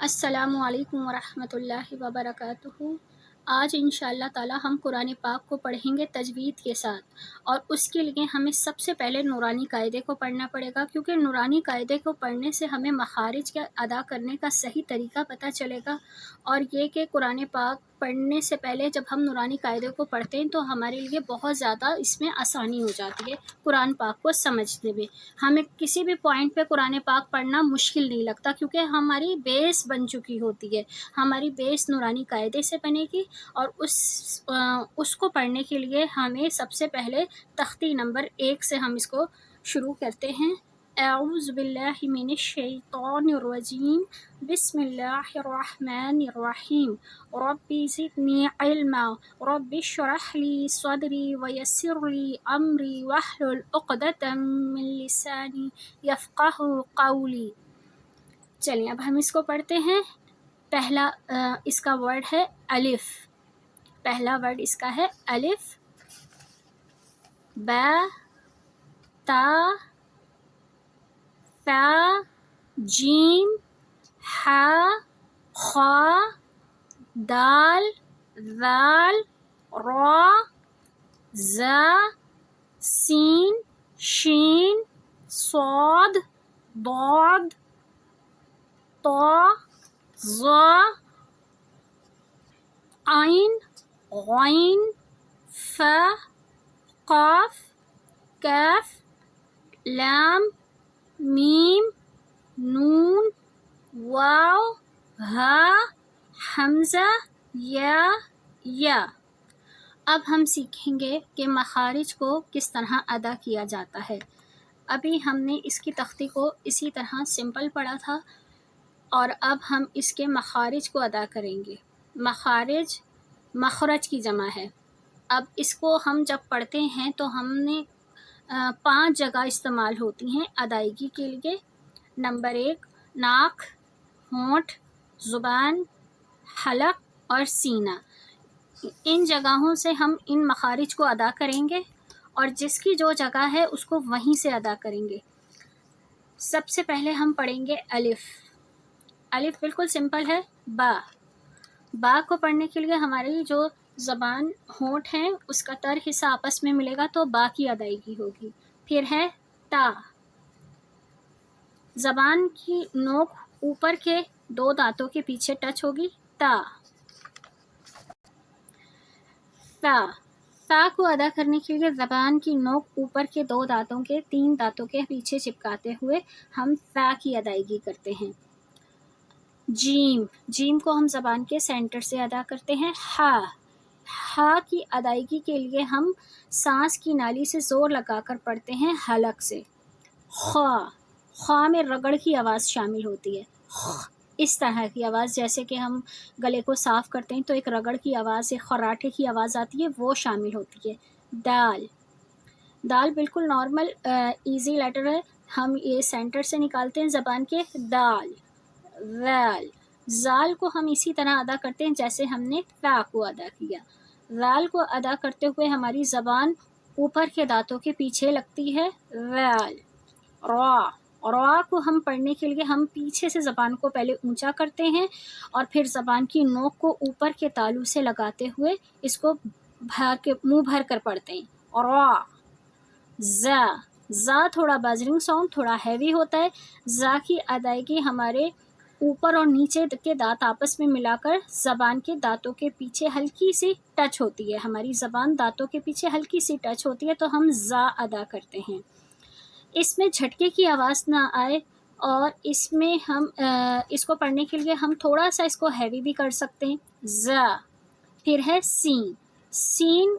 السلام علیکم ورحمۃ اللہ وبرکاتہ۔ آج انشاءاللہ تعالی ہم قرآن پاک کو پڑھیں گے تجوید کے ساتھ، اور اس کے لیے ہمیں سب سے پہلے نورانی قاعدے کو پڑھنا پڑے گا، کیونکہ نورانی قاعدے کو پڑھنے سے ہمیں مخارج کا ادا کرنے کا صحیح طریقہ پتہ چلے گا۔ اور یہ کہ قرآن پاک پڑھنے سے پہلے جب ہم نورانی قاعدے کو پڑھتے ہیں تو ہمارے لیے بہت زیادہ اس میں آسانی ہو جاتی ہے قرآن پاک کو سمجھنے میں۔ ہمیں کسی بھی پوائنٹ پہ قرآن پاک پڑھنا مشکل نہیں لگتا، کیونکہ ہماری بیس بن چکی ہوتی ہے، ہماری بیس نورانی قاعدے سے بنے گی۔ اور اس کو پڑھنے کے لیے ہمیں سب سے پہلے تختی نمبر 1 سے ہم اس کو شروع کرتے ہیں۔ اعوذ باللہ من الشیطان الرجیم، بسم اللہ الرحمن الرحیم، رب زدنی علما، رب اشرح لی صدری ویسر لی امری واحلل عقدۃ من لسانی یفقہوا قولی۔ چلیے اب ہم اس کو پڑھتے ہیں۔ پہلا اس کا ورڈ ہے الف۔ پہلا ورڈ اس کا ہے الف، با، تا، فا، جیم، حا، خا، دال، ذال، را، زا، سین، شین، صاد، ضاد، طا، ظا، عین، غین، فا، قاف، کاف، لام، میم، نون، واو، ہا، حمزہ، یا۔ اب ہم سیکھیں گے کہ مخارج کو کس طرح ادا کیا جاتا ہے۔ ابھی ہم نے اس کی تختی کو اسی طرح سمپل پڑھا تھا، اور اب ہم اس کے مخارج کو ادا کریں گے۔ مخارج مخرج کی جمع ہے۔ اب اس کو ہم جب پڑھتے ہیں تو ہم نے 5 جگہ استعمال ہوتی ہیں ادائیگی کے لیے۔ نمبر 1، ناک، ہونٹ، زبان، حلق اور سینہ۔ ان جگہوں سے ہم ان مخارج کو ادا کریں گے، اور جس کی جو جگہ ہے اس کو وہیں سے ادا کریں گے۔ سب سے پہلے ہم پڑھیں گے الف۔ الف بالکل سمپل ہے۔ با، با کو پڑھنے کے لیے ہماری جو زبان ہونٹ ہے اس کا تر حصہ آپس میں ملے گا تو با کی ادائیگی ہوگی۔ پھر ہے تا، زبان کی نوک اوپر کے 2 دانتوں کے پیچھے ٹچ ہوگی، تا۔ فا، فا کو ادا کرنے کے لیے زبان کی نوک اوپر کے 2 دانتوں کے 3 دانتوں کے پیچھے چپکاتے ہوئے ہم فا کی ادائیگی کرتے ہیں۔ جیم، جیم کو ہم زبان کے سینٹر سے ادا کرتے ہیں۔ ہا، ہا کی ادائیگی کے لیے ہم سانس کی نالی سے زور لگا کر پڑھتے ہیں حلق سے۔ خا، خا میں رگڑ کی آواز شامل ہوتی ہے، اس طرح کی آواز جیسے کہ ہم گلے کو صاف کرتے ہیں تو ایک رگڑ کی آواز، ایک خراٹے کی آواز آتی ہے، وہ شامل ہوتی ہے۔ دال، دال بالکل نارمل ایزی لیٹر ہے، ہم یہ سینٹر سے نکالتے ہیں زبان کے، دال۔ ذال، زال کو ہم اسی طرح ادا کرتے ہیں جیسے ہم نے فا کو ادا کیا۔ ذال کو ادا کرتے ہوئے ہماری زبان اوپر کے دانتوں کے پیچھے لگتی ہے، ذال۔ را، را کو ہم پڑھنے کے لیے ہم پیچھے سے زبان کو پہلے اونچا کرتے ہیں اور پھر زبان کی نوک کو اوپر کے تالو سے لگاتے ہوئے اس کو منہ بھر کر پڑھتے ہیں، را۔ زا، زا تھوڑا بزرنگ ساؤنڈ، تھوڑا ہیوی ہوتا ہے۔ زا کی ادائیگی ہمارے اوپر اور نیچے کے دانت آپس میں ملا کر زبان کے دانتوں کے پیچھے ہلکی سی ٹچ ہوتی ہے، ہماری زبان دانتوں کے پیچھے ہلکی سی ٹچ ہوتی ہے تو ہم زا ادا کرتے ہیں۔ اس میں جھٹکے کی آواز نہ آئے، اور اس میں ہم اس کو پڑھنے کے لیے ہم تھوڑا سا اس کو ہیوی بھی کر سکتے ہیں، زا۔ پھر ہے سین، سین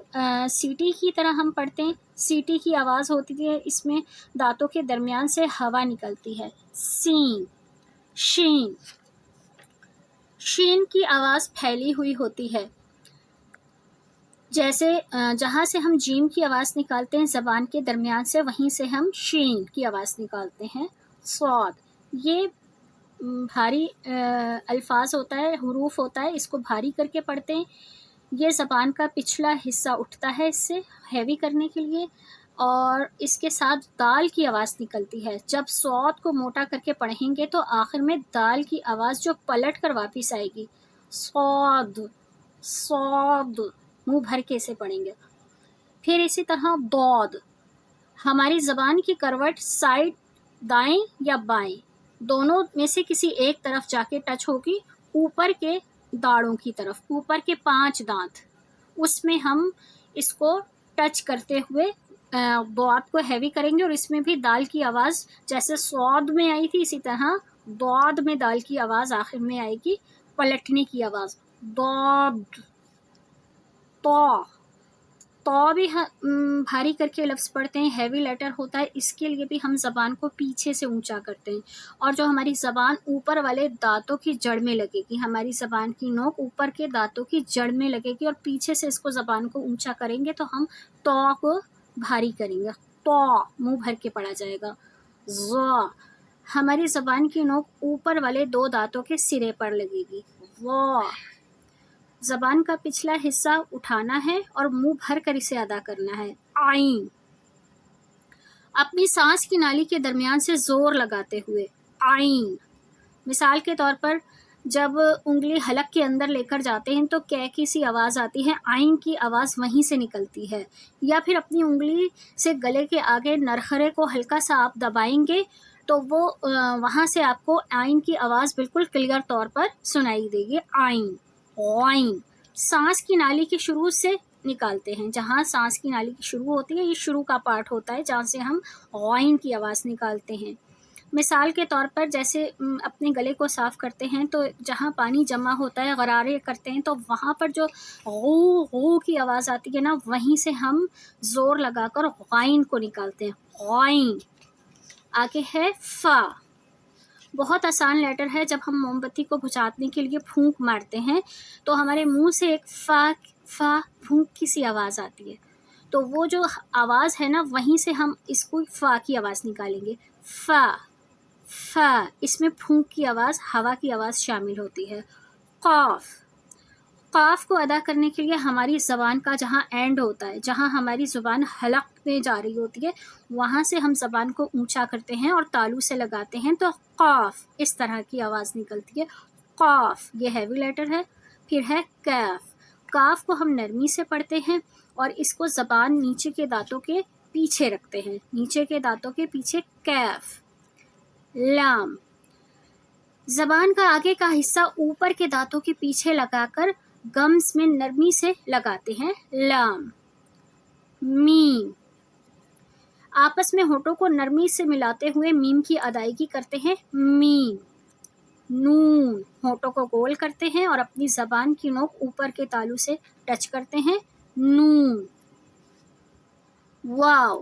سیٹی کی طرح ہم پڑھتے ہیں، سیٹی کی آواز ہوتی ہے، اس میں دانتوں کے درمیان سے ہوا نکلتی ہے، سین۔ شین، شین کی آواز پھیلی ہوئی ہوتی ہے، جیسے جہاں سے ہم جیم کی آواز نکالتے ہیں زبان کے درمیان سے، وہیں سے ہم شین کی آواز نکالتے ہیں۔ صاد، یہ بھاری الفاظ ہوتا ہے، حروف ہوتا ہے، اس کو بھاری کر کے پڑھتے ہیں، یہ زبان کا پچھلا حصہ اٹھتا ہے اس سے ہیوی کرنے کے لیے، اور اس کے ساتھ دال کی آواز نکلتی ہے. جب صاد کو موٹا کر کے پڑھیں گے تو آخر میں دال کی آواز جو پلٹ کر واپس آئے گی. صاد صاد منہ بھر کے اسے پڑھیں گے. پھر اسی طرح ضاد. ہماری زبان کی کروٹ سائڈ دائیں یا بائیں دونوں میں سے کسی ایک طرف جا کے ٹچ ہوگی اوپر کے داڑوں کی طرف. اوپر کے 5 دانت اس میں ہم اس کو ٹچ کرتے ہوئے ضاد کو ہیوی کریں گے، اور اس میں بھی دال کی آواز جیسے صاد میں آئی تھی اسی طرح ضاد میں دال کی آواز آخر میں آئے گی، پلٹنے کی آواز. ضاد. تو بھی بھاری کر کے لفظ پڑھتے ہیں، ہیوی لیٹر ہوتا ہے، اس کے لیے بھی ہم زبان کو پیچھے سے اونچا کرتے ہیں، اور جو ہماری زبان اوپر والے دانتوں کی جڑ میں لگے گی، ہماری زبان کی نوک اوپر کے دانتوں کی جڑ میں لگے گی، اور پیچھے سے اس کو زبان کو اونچا کریں گے تو ہم تو کو بھاری کریں گے. تو منہ بھر کے پڑھا جائے گا. ظا. ہماری زبان کی نوک اوپر والے 2 دانتوں کے سرے پر لگے گی. وا. زبان کا پچھلا حصہ اٹھانا ہے اور منہ بھر کر اسے ادا کرنا ہے. عین. اپنی سانس کی نالی کے درمیان سے زور لگاتے ہوئے. عین. مثال کے طور پر جب انگلی حلق کے اندر لے کر جاتے ہیں تو کی سی آواز آتی ہے، عین کی آواز وہیں سے نکلتی ہے. یا پھر اپنی انگلی سے گلے کے آگے نرخرے کو ہلکا سا آپ دبائیں گے تو وہ وہاں سے آپ کو عین کی آواز بالکل کلیئر طور پر سنائی دے گی. عین. عین. سانس کی نالی کی شروع سے نکالتے ہیں، جہاں سانس کی نالی کی شروع ہوتی ہے یہ شروع کا پارٹ ہوتا ہے جہاں سے ہم عین کی آواز نکالتے ہیں. مثال کے طور پر جیسے اپنے گلے کو صاف کرتے ہیں تو جہاں پانی جمع ہوتا ہے غرارے کرتے ہیں تو وہاں پر جو غو غو کی آواز آتی ہے نا وہیں سے ہم زور لگا کر غائن کو نکالتے ہیں. غائن. آگے ہے فا. بہت آسان لیٹر ہے. جب ہم موم بتی کو بجھانے کے لیے پھونک مارتے ہیں تو ہمارے منہ سے ایک فا پھونک کی سی آواز آتی ہے، تو وہ جو آواز ہے نا وہیں سے ہم اس کو فا کی آواز نکالیں گے. فا. اس میں پھونک کی آواز، ہوا کی آواز شامل ہوتی ہے. قاف. قاف کو ادا کرنے کے لیے ہماری زبان کا جہاں اینڈ ہوتا ہے، جہاں ہماری زبان حلق میں جا رہی ہوتی ہے وہاں سے ہم زبان کو اونچا کرتے ہیں اور تالو سے لگاتے ہیں تو قاف اس طرح کی آواز نکلتی ہے. قاف. یہ ہیوی لیٹر ہے. پھر ہے کیف. کاف کو ہم نرمی سے پڑھتے ہیں اور اس کو زبان نیچے کے دانتوں کے پیچھے رکھتے ہیں، نیچے کے دانتوں کے پیچھے. کیف. لام. زبان کا آگے کا حصہ اوپر کے دانتوں کے پیچھے لگا کر گمز میں نرمی سے لگاتے ہیں. لام. میم. آپس میں ہونٹوں کو نرمی سے ملاتے ہوئے میم کی ادائیگی کرتے ہیں. میم. نون. ہونٹوں کو گول کرتے ہیں اور اپنی زبان کی نوک اوپر کے تالو سے ٹچ کرتے ہیں. نون. واو.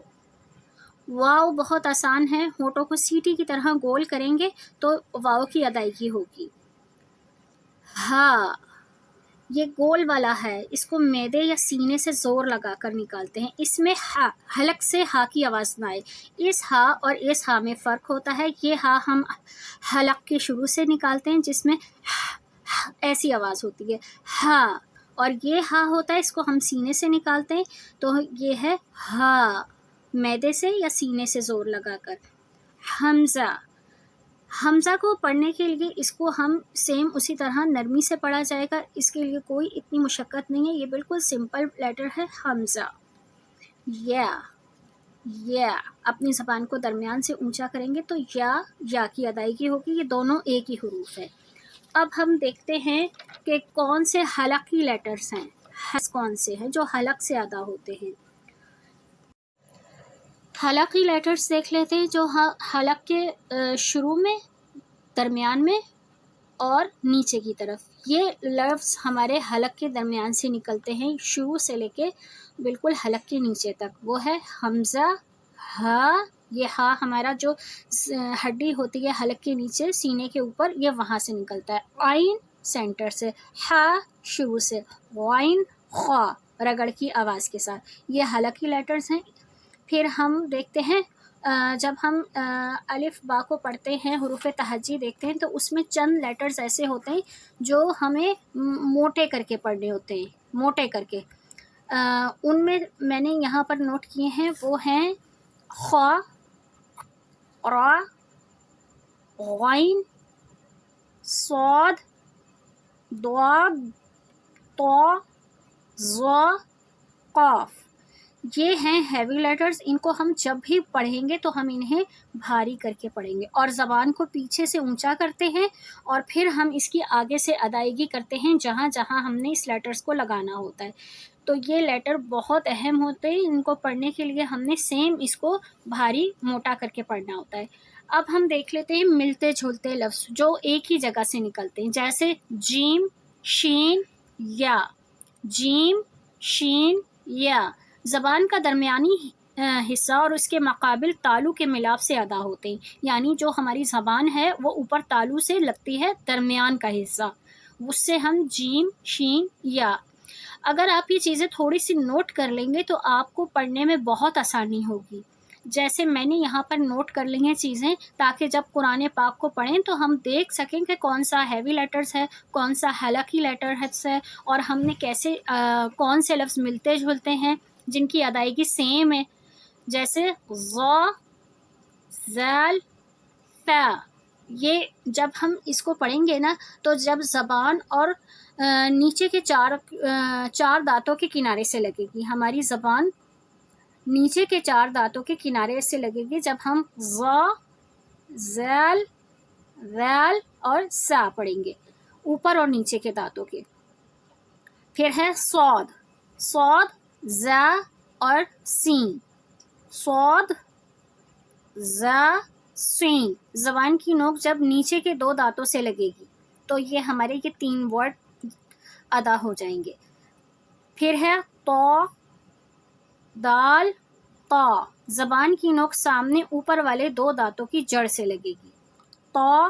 واو بہت آسان ہے. ہونٹوں کو سیٹی کی طرح گول کریں گے تو واو کی ادائیگی ہوگی. ہا. یہ گول والا ہے، اس کو معدے یا سینے سے زور لگا کر نکالتے ہیں. اس میں ہا حلق سے ہا کی آواز نہ آئے. اس ہا اور اس ہا میں فرق ہوتا ہے. یہ ہا ہم حلق کے شروع سے نکالتے ہیں جس میں ایسی آواز ہوتی ہے ہا، اور یہ ہا ہوتا ہے اس کو ہم سینے سے نکالتے ہیں تو یہ ہے ہا، معدے سے یا سینے سے زور لگا کر. حمزہ. حمزہ کو پڑھنے کے لیے اس کو ہم سیم اسی طرح نرمی سے پڑھا جائے گا. اس کے لیے کوئی اتنی مشقت نہیں ہے، یہ بالکل سمپل لیٹر ہے. حمزہ. یا. اپنی زبان کو درمیان سے اونچا کریں گے تو یا کی ادائیگی ہوگی. یہ دونوں ایک ہی حروف ہے. اب ہم دیکھتے ہیں کہ کون سے حلقی لیٹرز ہیں، کون سے ہیں جو حلق سے ادا ہوتے ہیں. حلقی لیٹرز دیکھ لیتے ہیں جو حلق کے شروع میں، درمیان میں اور نیچے کی طرف. یہ لفظ ہمارے حلق کے درمیان سے نکلتے ہیں شروع سے لے کے بالکل حلق کے نیچے تک. وہ ہے حمزہ، ہا. یہ ہا ہمارا جو ہڈی ہوتی ہے حلق کے نیچے سینے کے اوپر، یہ وہاں سے نکلتا ہے. عین سینٹر سے، ہا شروع سے، غائن خا رگڑ کی آواز کے ساتھ. یہ حلقی لیٹرز ہیں. پھر ہم دیکھتے ہیں جب ہم الف با کو پڑھتے ہیں، حروف تہجی دیکھتے ہیں تو اس میں چند لیٹرز ایسے ہوتے ہیں جو ہمیں موٹے کر کے پڑھنے ہوتے ہیں. موٹے کر کے ان میں میں نے یہاں پر نوٹ کیے ہیں وہ ہیں خا، را، غین، صاد، ضاد، طا، ظا، قاف۔ یہ ہیں ہیوی لیٹرز، ان کو ہم جب بھی پڑھیں گے تو ہم انہیں بھاری کر کے پڑھیں گے اور زبان کو پیچھے سے اونچا کرتے ہیں اور پھر ہم اس کی آگے سے ادائیگی کرتے ہیں جہاں جہاں ہم نے اس لیٹرز کو لگانا ہوتا ہے۔ تو یہ لیٹر بہت اہم ہوتے ہیں، ان کو پڑھنے کے لیے ہم نے سیم اس کو بھاری موٹا کر کے پڑھنا ہوتا ہے۔ اب ہم دیکھ لیتے ہیں ملتے جھلتے لفظ جو ایک ہی جگہ سے نکلتے ہیں، جیسے جیم، شین، یا۔ جیم، شین، یا زبان کا درمیانی حصہ اور اس کے مقابل تالو کے ملاپ سے ادا ہوتے ہیں، یعنی جو ہماری زبان ہے وہ اوپر تالو سے لگتی ہے، درمیان کا حصہ، اس سے ہم جیم، شین، یا۔ اگر آپ یہ چیزیں تھوڑی سی نوٹ کر لیں گے تو آپ کو پڑھنے میں بہت آسانی ہوگی۔ جیسے میں نے یہاں پر نوٹ کر لی ہیں چیزیں، تاکہ جب قرآن پاک کو پڑھیں تو ہم دیکھ سکیں کہ کون سا ہیوی لیٹرز ہے، کون سا حلقی لیٹرز ہے، اور ہم نے کیسے کون سے لفظ ملتے جھلتے ہیں جن کی ادائیگی سیم ہے، جیسے ظا، ذال، فا۔ یہ جب ہم اس کو پڑھیں گے نا تو جب زبان اور نیچے کے چار دانتوں کے کنارے سے لگے گی، ہماری زبان نیچے کے 4 دانتوں کے کنارے سے لگے گی جب ہم ظا، ذال، ذال اور سا پڑھیں گے، اوپر اور نیچے کے دانتوں کے۔ پھر ہے صاد، صاد، زا اور سین، صاد، زا، سین۔ زبان کی نوک جب نیچے کے 2 دانتوں سے لگے گی تو یہ ہمارے یہ 3 ورڈ ادا ہو جائیں گے۔ پھر ہے طا، دال، طا۔ زبان کی نوک سامنے اوپر والے 2 دانتوں کی جڑ سے لگے گی، طا،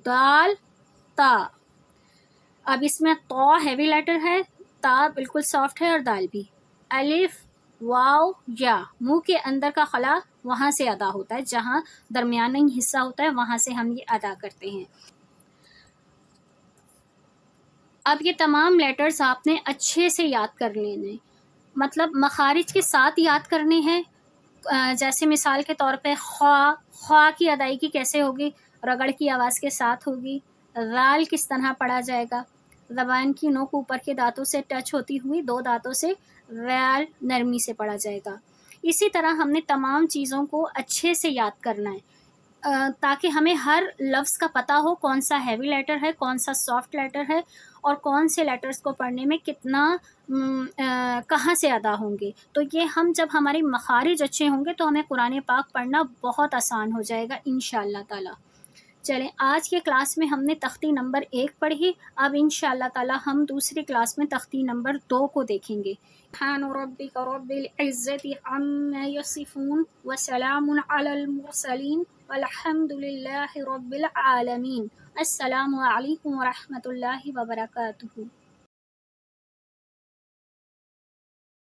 دال، تا۔ اب اس میں طا ہیوی لیٹر ہے، تا بالکل سافٹ ہے اور دال بھی۔ الف، واو، یا۔ منہ کے اندر کا خلا وہاں سے ادا ہوتا ہے، جہاں درمیانی حصہ ہوتا ہے وہاں سے ہم یہ ادا کرتے ہیں۔ اب یہ تمام لیٹرز آپ نے اچھے سے یاد کر لینے، مطلب مخارج کے ساتھ یاد کرنے ہیں۔ جیسے مثال کے طور پہ خوا، خوا کی ادائیگی کیسے ہوگی؟ رگڑ کی آواز کے ساتھ ہوگی۔ ذال کس طرح پڑھا جائے گا؟ زبان کی نوک اوپر کے دانتوں سے ٹچ ہوتی ہوئی 2 دانتوں سے ذال نرمی سے پڑھا جائے گا۔ اسی طرح ہم نے تمام چیزوں کو اچھے سے یاد کرنا ہے تاکہ ہمیں ہر لفظ کا پتہ ہو کون سا ہیوی لیٹر ہے، کون سا سافٹ لیٹر ہے، اور کون سے لیٹرز کو پڑھنے میں کتنا کہاں سے ادا ہوں گے۔ تو یہ ہم جب ہمارے مخارج اچھے ہوں گے تو ہمیں قرآن پاک پڑھنا بہت آسان ہو جائے گا انشاءاللہ تعالی۔ چلیں، آج کے کلاس میں ہم نے تختی نمبر 1 پڑھی، اب انشاءاللہ تعالی ہم دوسری کلاس میں تختی نمبر 2 کو دیکھیں گے۔ سبحان ربک رب العزت عما یصفون وسلام علی المرسلین والحمد للہ رب العالمین۔ السلام علیکم ورحمۃ اللہ وبرکاتہ۔